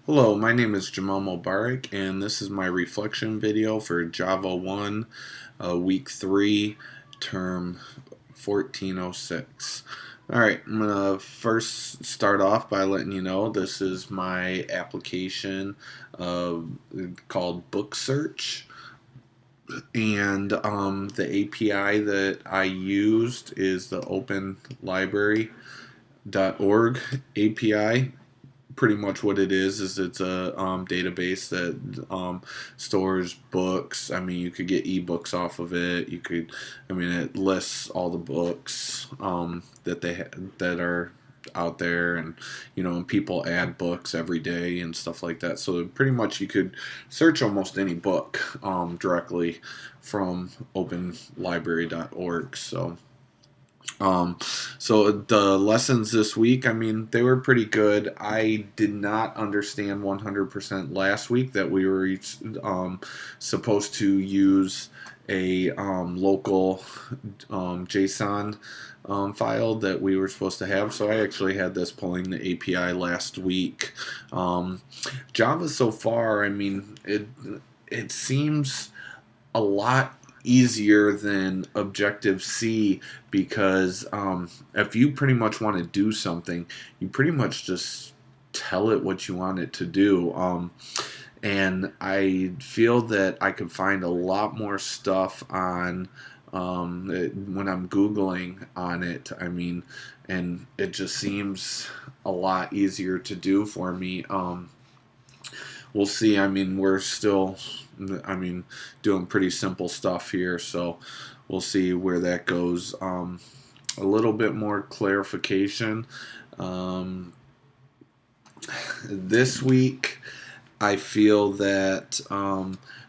Hello, my name is Jamal Moubarak, and this is my reflection video for Java 1, Week 3, Term 1406. Alright, I'm going to first start off by letting you know this is my application called Book Search. And the API that I used is the openlibrary.org API. Pretty much what it is it's a database that stores books. I mean, you could get ebooks off of it. You could, I mean, it lists all the books that are out there, and and people add books every day and stuff like that. So pretty much you could search almost any book directly from openlibrary.org. Um, so the lessons this week, I mean, they were pretty good. I did not understand 100% last week that we were supposed to use a local JSON file that we were supposed to have. So I actually had this pulling the API last week. Java so far, I mean, it seems a lot easier than Objective-C because if you pretty much want to do something, you pretty much just tell it what you want it to do. And I feel that I could find a lot more stuff on when I'm Googling on it. I mean, and it just seems a lot easier to do for me. We'll see. I mean, we're still, I mean, doing pretty simple stuff here, so we'll see where that goes. A little bit more clarification. This week, I feel that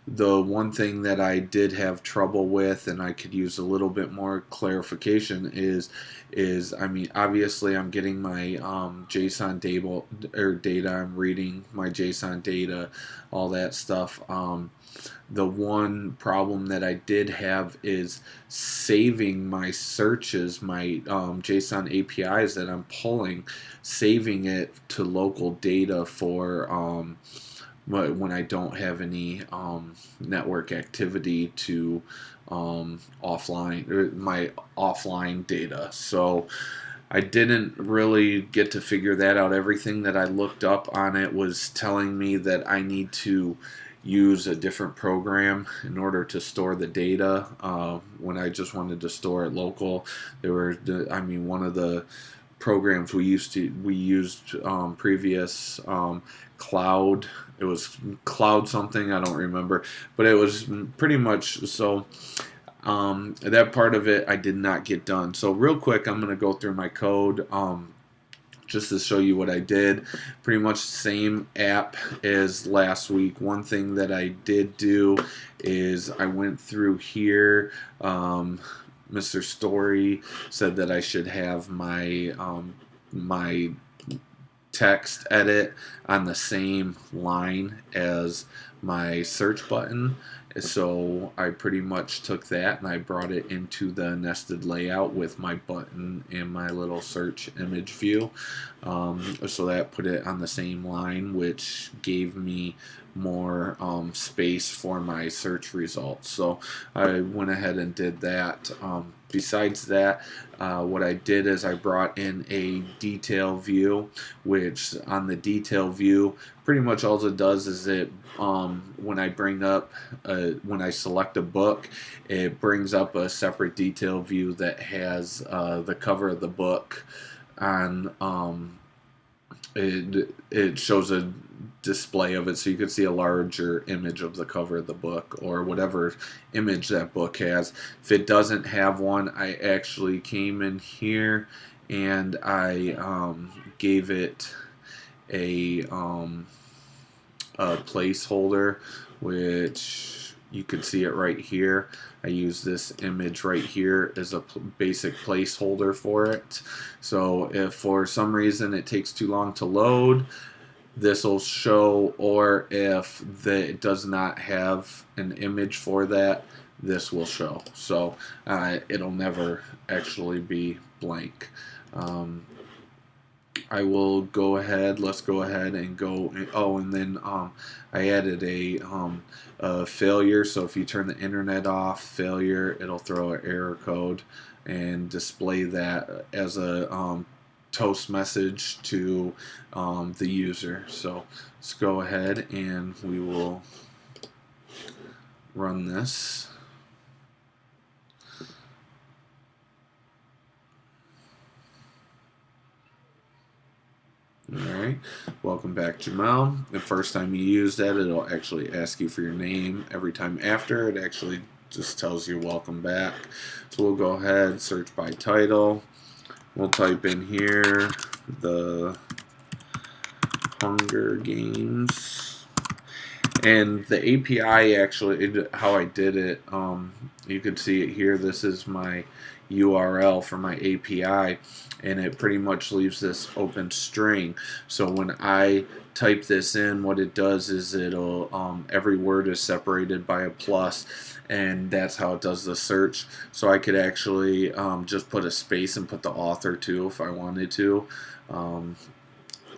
the one thing that I did have trouble with, and I could use a little bit more clarification, is I mean, obviously I'm getting my JSON data. I'm reading my JSON data, all that stuff. The one problem that I did have is saving my searches, my JSON APIs that I'm pulling, saving it to local data for when I don't have any network activity to offline my offline data. So I didn't really get to figure that out. Everything that I looked up on it was telling me that I need to use a different program in order to store the data when I just wanted to store it local. There were, I mean, one of the programs we used previous cloud. It was cloud something, I don't remember, but it was pretty much so. That part of it I did not get done. So real quick, I'm going to go through my code just to show you what I did. Pretty much the same app as last week. One thing that I did do is I went through here. Mr. Story said that I should have my my text edit on the same line as my search button. So I pretty much took that and I brought it into the nested layout with my button and my little search image view. So that put it on the same line, which gave me more space for my search results. So I went ahead and did that. Besides that, what I did is I brought in a detail view, which on the detail view, pretty much all it does is it, when I select a book, it brings up a separate detail view that has the cover of the book on. It shows a display of it, so you can see a larger image of the cover of the book or whatever image that book has. If it doesn't have one, I actually came in here and I gave it a placeholder, which you can see it right here. I use this image right here as a basic placeholder for it. So if for some reason it takes too long to load, this will show, or if it does not have an image for that, this will show. So it'll never actually be blank. I will go ahead. Let's go ahead and go. Oh, and then I added a failure. So if you turn the internet off, failure, it'll throw an error code and display that as a toast message to the user. So let's go ahead and we will run this. Alright, welcome back, Jamal. The first time you use that, it'll actually ask you for your name. Every time after, it actually just tells you welcome back. So we'll go ahead, search by title. We'll type in here the Hunger Games. And the API actually, how I did it, you can see it here. This is my URL for my API, and it pretty much leaves this open string. So when I type this in, what it does is it'll every word is separated by a plus, and that's how it does the search. So I could actually just put a space and put the author too if I wanted to.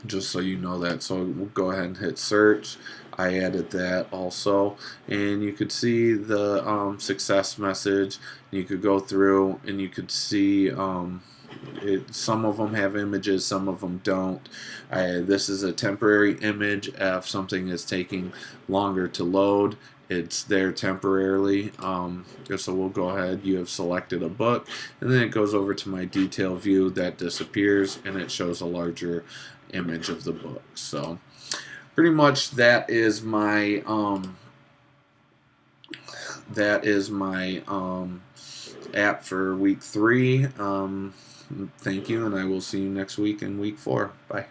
Just so you know that. So we'll go ahead and hit search. I added that also, and you could see the success message. You could go through and you could see some of them have images, some of them don't. This is a temporary image. If something is taking longer to load, it's there temporarily. So we'll go ahead. You have selected a book, and then it goes over to my detail view. That disappears, and it shows a larger image of the book. So pretty much that is my app for week 3. Thank you, and I will see you next week in week 4. Bye.